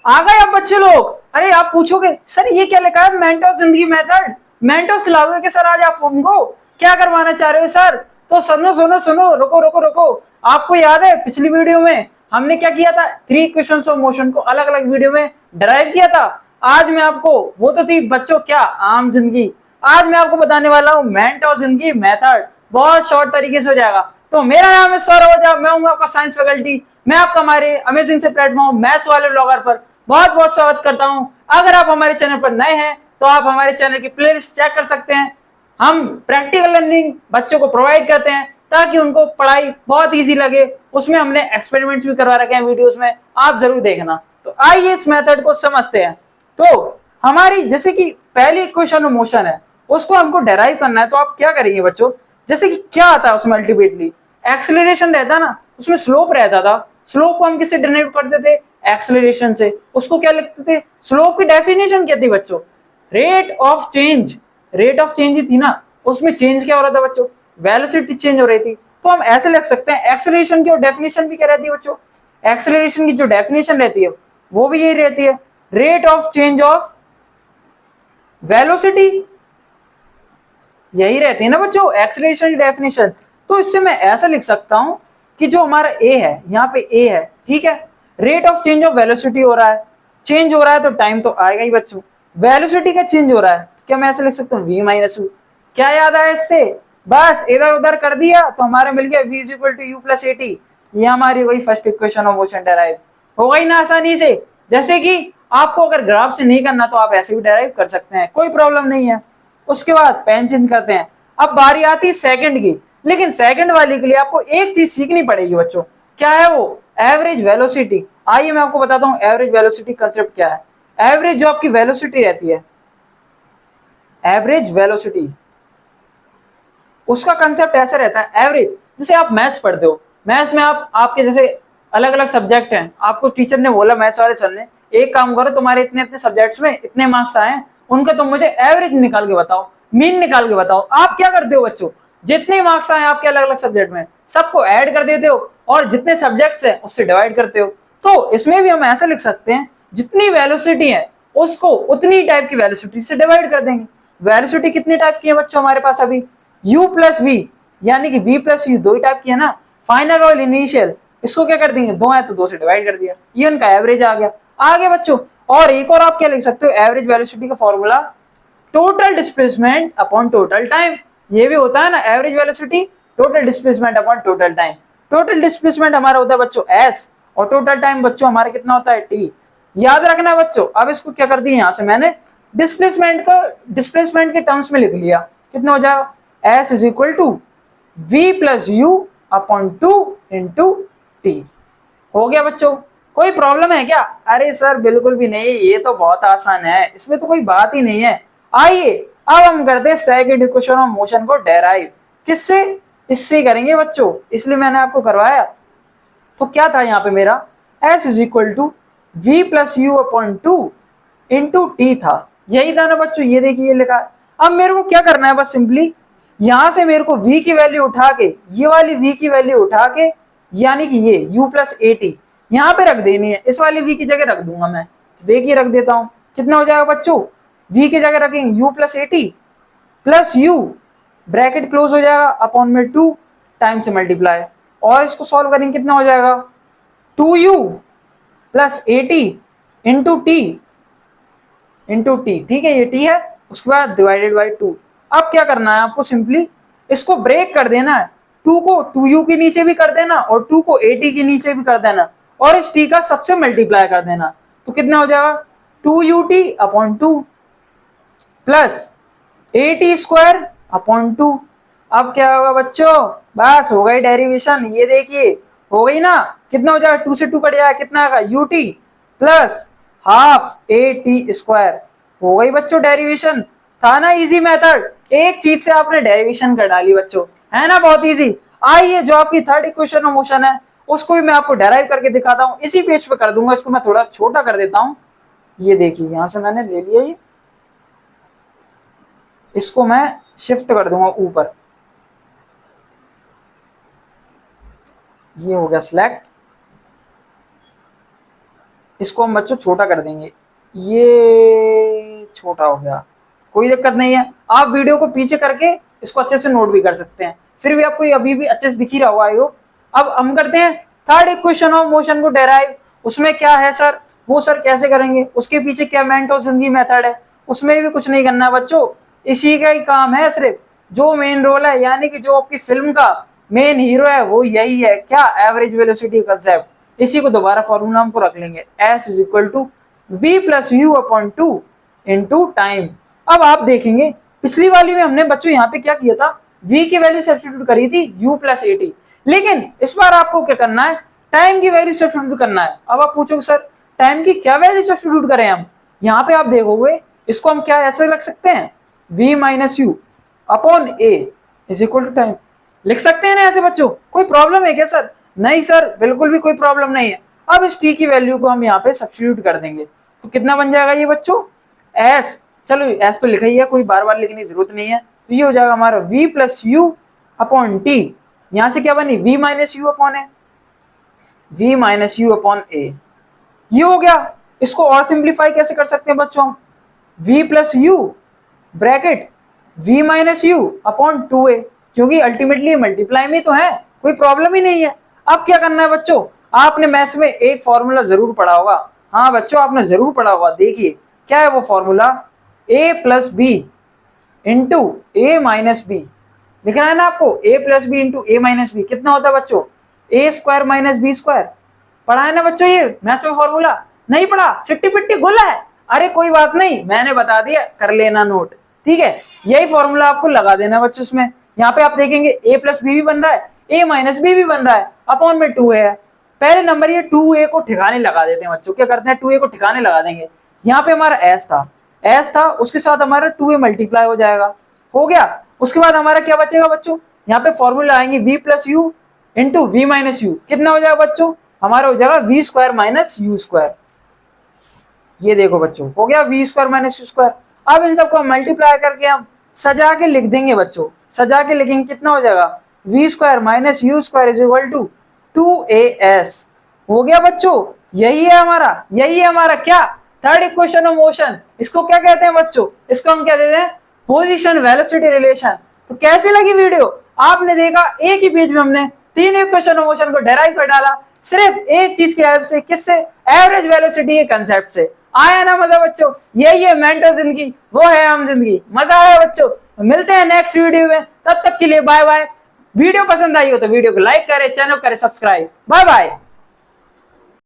आ गए अब बच्चे लोग। अरे आप पूछोगे सर ये क्या लिखा है, मेंटोस जिंदगी मेथड, मेंटोस खिलाओगे कि सर आज आप हमको क्या करवाना चाह रहे हो सर? तो सुनो सुनो सुनो, रुको रुको रुको। आपको याद है पिछली वीडियो में हमने क्या किया था, 3 क्वेश्चंस ऑफ मोशन को अलग अलग वीडियो में डराइव किया था। आज मैं आपको, वो तो थी बच्चों क्या आम जिंदगी, आज मैं आपको बताने वाला हूँ मेंटोस जिंदगी मेथड। बहुत शॉर्ट तरीके से हो जाएगा। तो मेरा नाम है सौरभ ओझा, मैं हूँ आपका साइंस फैकल्टी। मैं आपका हमारे अमेजिंग से प्लेटफॉर्म मैथ्स वाले ब्लॉगर पर बहुत बहुत स्वागत करता हूं। अगर आप हमारे चैनल पर नए हैं तो आप हमारे चैनल की प्लेलिस्ट चेक कर सकते हैं। हम प्रैक्टिकल लर्निंग बच्चों को प्रोवाइड करते हैं ताकि उनको पढ़ाई बहुत इजी लगे। उसमें हमने एक्सपेरिमेंट्स भी करवा रखे हैं वीडियोस में, आप जरूर देखना। तो आइए इस मेथड को समझते हैं। तो हमारी जैसे कि पहली इक्वेशन ऑफ मोशन है, उसको हमको डेराइव करना है। तो आप क्या करेंगे बच्चों, जैसे कि क्या आता है उसमें अल्टीमेटली एक्सेलरेशन रहता ना, उसमें स्लोप रहता था। स्लोप को हम किससे डिनोट करते थे, एक्सेलरेशन से। उसको क्या लिखते थे, स्लोप की डेफिनेशन क्या थी बच्चों, rate of change. Rate of change ही थी ना, उसमें चेंज क्या हो रहा था बच्चों, वेलोसिटी चेंज हो रही थी। तो हम ऐसे लिख सकते हैं, एक्सेलरेशन की और डेफिनेशन भी क्या रहती है बच्चों, एक्सेलरेशन की जो डेफिनेशन रहती है वो भी यही रहती है, rate of change of velocity, यही रहती है ना बच्चों एक्सेलरेशन की डेफिनेशन। तो इससे मैं ऐसा लिख सकता हूं कि जो हमारा ए है, यहाँ पे ए है, ठीक है, rate of change of velocity हो रहा है, चेंज हो रहा है तो टाइम तो आएगा ही बच्चों। वेलोसिटी का चेंज हो रहा है, क्या मैं ऐसे लिख सकता हूँ वी माइनस यू। क्या याद आया इससे, बस इधर उधर कर दिया तो हमारा मिल गया v is equal to u plus a t. ये हमारी वही first equation of motion derive हो गई ना आसानी से। जैसे कि आपको अगर ग्राफ से नहीं करना तो आप ऐसे भी डेराइव कर सकते हैं, कोई प्रॉब्लम नहीं है। उसके बाद पेन चेंज करते हैं। अब बारी आती है सेकंड की, लेकिन सेकंड वाली के लिए आपको एक चीज सीखनी पड़ेगी बच्चों। क्या है वो, एवरेज वेलोसिटी। आइए मैं आपको बताता हूं एवरेज वेलोसिटी कंसेप्ट क्या है। एवरेज जो आपकी वेलोसिटी रहती है, एवरेज वेलोसिटी, उसका कंसेप्ट ऐसा रहता है, एवरेज जैसे आप मैथ्स पढ़ते हो, मैथ्स में आप आपके जैसे अलग अलग सब्जेक्ट हैं, आपको टीचर ने बोला मैथ्स वाले सर ने एक काम करो तुम्हारे इतने इतने सब्जेक्ट्स में इतने मार्क्स आए, उनका तुम मुझे एवरेज निकाल के बताओ, मीन निकाल के बताओ। आप क्या करते हो बच्चों, जितने मार्क्स आए आपके अलग अलग सब्जेक्ट में सबको ऐड कर देते हो और जितने सब्जेक्ट्स हैं उससे डिवाइड करते हो। तो इसमें भी हम ऐसा लिख सकते हैं, जितनी वेलोसिटी है उसको उतनी टाइप की वेलोसिटी से डिवाइड कर देंगे। वेलोसिटी कितनी टाइप की है बच्चों हमारे पास अभी, u प्लस वी, यानी कि v प्लस यू, दो ही टाइप की है ना, फाइनल और इनिशियल। इसको क्या कर देंगे, दो है तो दो से डिवाइड कर दिया, ये उनका एवरेज आ गया। आगे बच्चों और एक और आप क्या लिख सकते हो, एवरेज वेलोसिटी का formula total displacement upon total time. ये भी होता है ना average velocity, total displacement upon total time. Total displacement हमारा होता है बच्चों s, और टोटल टाइम बच्चों हमारा कितना होता है t। याद रखना बच्चों। अब इसको क्या कर दिया, यहां से मैंने डिस्प्लेसमेंट का डिस्प्लेसमेंट के टर्म्स में लिख लिया, कितना हो जाएगा, s is equal to v plus you upon two into t. हो गया बच्चों, कोई प्रॉब्लम है क्या? अरे सर बिल्कुल भी नहीं, ये तो बहुत आसान है, इसमें तो कोई बात ही नहीं है। आइए अब हम करते हैं सेकंड इक्वेशन ऑफ मोशन को डेराइव। किससे, इससे करेंगे बच्चों, इसलिए मैंने आपको करवाया। तो क्या था यहाँ पे मेरा, s is equal to v plus you upon two into t था, यही था ना बच्चों। ये देखिए ये लिखा है। अब मेरे को क्या करना है, बस सिंपली यहां से मेरे को v की वैल्यू उठा के, ये वाली v की वैल्यू उठा के, यानी कि ये u प्लस ए टी यहाँ पे रख देनी है, इस वाली v की जगह रख दूंगा मैं। तो देखिए रख देता हूं, कितना हो जाएगा बच्चों, v की जगह रखेंगे u plus a T plus U, bracket close हो जाएगा, अपॉन में टू, टाइम से मल्टीप्लाई, और इसको सॉल्व करेंगे कितना हो जाएगा, 2u plus a T into T, into T, ठीक है ये टी है, उसके बाद डिवाइडेड बाई टू। अब क्या करना है आपको, सिंपली इसको ब्रेक कर देना है, टू को टू यू के नीचे भी कर देना और टू को ए टी के नीचे भी कर देना, और इस टी का सबसे मल्टीप्लाई कर देना। तो कितना हो जाएगा, two u t upon two plus a t square upon two. अब क्या होगा बच्चों, बस हो गई डेरिवेशन, ये देखिए हो गई ना। कितना हो जाएगा, टू से टू कट जाएगा, कितना आएगा, यू टी प्लस हाफ ए टी स्क्वायर। हो गई बच्चों डेरिवेशन। था ना इजी मेथड, एक चीज से आपने डेरिवेशन कर डाली बच्चों, है ना बहुत इजी। आइए जो आपकी थर्ड इक्वेशन ऑफ मोशन है उसको भी मैं आपको डेराइव करके दिखाता हूँ, इसी पेज पे कर दूंगा। इसको मैं थोड़ा छोटा कर देता हूँ, ये देखिए यहां से मैंने ले लिया, ये इसको मैं शिफ्ट कर दूंगा ऊपर, ये हो गया सिलेक्ट। इसको हम बच्चों छोटा कर देंगे, ये छोटा हो गया, कोई दिक्कत नहीं है। आप वीडियो को पीछे करके इसको अच्छे से नोट भी कर सकते हैं, फिर भी आपको अभी भी अच्छे से दिख ही रहा होगा आई होप। अब हम करते हैं थर्ड इक्वेशन ऑफ मोशन को डेराइव। उसमें क्या है सर, वो सर कैसे करेंगे, उसके पीछे क्या मेंटो जिंदगी मेथड है, उसमें भी कुछ नहीं करना है बच्चों, इसी का ही काम है सिर्फ। जो मेन रोल है यानी कि जो आपकी फिल्म का मेन हीरो है वो यही है, क्या, एवरेज वेलोसिटी कंसेप्ट। इसी को दोबारा फॉर्मूला हमको रख लेंगे, s is equal to v plus you upon two into time. अब आप देखेंगे पिछली वाली में हमने बच्चों यहाँ पे क्या किया था, v की वैल्यू सब्स्टिट्यूट करी थी u प्लस ए टी, लेकिन इस बार आपको क्या करना है, टाइम की वैल्यू सब्स्टिट्यूट करना है। अब आप पूछोगे सर टाइम की क्या वैल्यू सब्स्टिट्यूट करें हम, यहाँ पे आप देखोगे इसको हम क्या ऐसे रख सकते हैं, v minus you upon a is equal to time, लिख सकते हैं ना ऐसे बच्चों, कोई प्रॉब्लम है क्या सर? नहीं सर, बिल्कुल भी कोई प्रॉब्लम नहीं है। अब इस टी की वैल्यू को हम यहाँ पे सब्स्टिट्यूट कर देंगे तो कितना बन जाएगा ये बच्चों, एस, चलो एस तो लिखा ही है, कोई बार बार लिखने की जरूरत नहीं है, तो ये हो जाएगा हमारा v plus you upon T, यहाँ से क्या बनी v minus you upon A, v minus you upon A, ये हो गया। इसको और सिंप्लीफाई कैसे कर सकते हैं बच्चों, v plus U bracket v minus you upon two A, क्योंकि अल्टीमेटली मल्टीप्लाई में तो है, कोई प्रॉब्लम ही नहीं है। अब क्या करना है बच्चों, आपने मैथ्स में एक फॉर्मूला जरूर पढ़ा होगा, हाँ बच्चों आपने जरूर पढ़ा होगा, देखिए क्या है वो formula, a plus b into a minus b, लिखना है ना आपको, a plus b into a minus b कितना होता है बच्चों, a square minus b square. पढ़ा है ना बच्चों ये मैथ्स में फॉर्मूला, नहीं पढ़ा, सिट्टी पिट्टी गुल है, अरे कोई बात नहीं, मैंने बता दिया, कर लेना नोट, ठीक है। यही फॉर्मूला आपको लगा देना बच्चों इसमें, यहाँ पे आप देखेंगे a प्लस बी भी बन रहा है, a माइनस बी भी बन रहा है, अपॉन में 2a है। पहले नंबर ये 2a को ठिकाने लगा देते हैं बच्चों, क्या करते हैं 2a को ठिकाने लगा देंगे, यहाँ पे हमारा s था उसके साथ हमारा 2a मल्टीप्लाई हो जाएगा, हो गया। उसके बाद हमारा क्या बचेगा बच्चों, यहाँ पे फॉर्मूला आएंगे v plus u into v minus u, कितना हो जाएगा बच्चों, हमारा हो जाएगा v square minus u square. ये देखो बच्चों हो गया v square minus u square. अब इन सबको मल्टीप्लाई करके हम सजा के लिख देंगे बच्चों, सजा के लिखेंगे कितना हो जाएगा, v square minus u square is equal to 2as। हो गया बच्चों, यही है हमारा क्या, थर्ड इक्वेशन ऑफ मोशन। इसको क्या कहते हैं बच्चों, इसको हम क्या कहते हैं, पोजीशन वेलोसिटी रिलेशन। तो कैसी लगी वीडियो, आपने देखा एक ही पेज में हमने तीन इक्वेशन ऑफ मोशन को डेराइव कर डाला, सिर्फ एक चीज की हेल्प से, किससे, एवरेज वेलोसिटी के कांसेप्ट से। आया ना मजा बच्चों, यही है मेंटल जिंदगी, वो है आम जिंदगी। मजा आया बच्चों, मिलते हैं नेक्स्ट वीडियो में, तब तक के लिए बाय बाय। वीडियो पसंद आई हो तो वीडियो को लाइक करें, चैनल करें सब्सक्राइब, बाय बाय।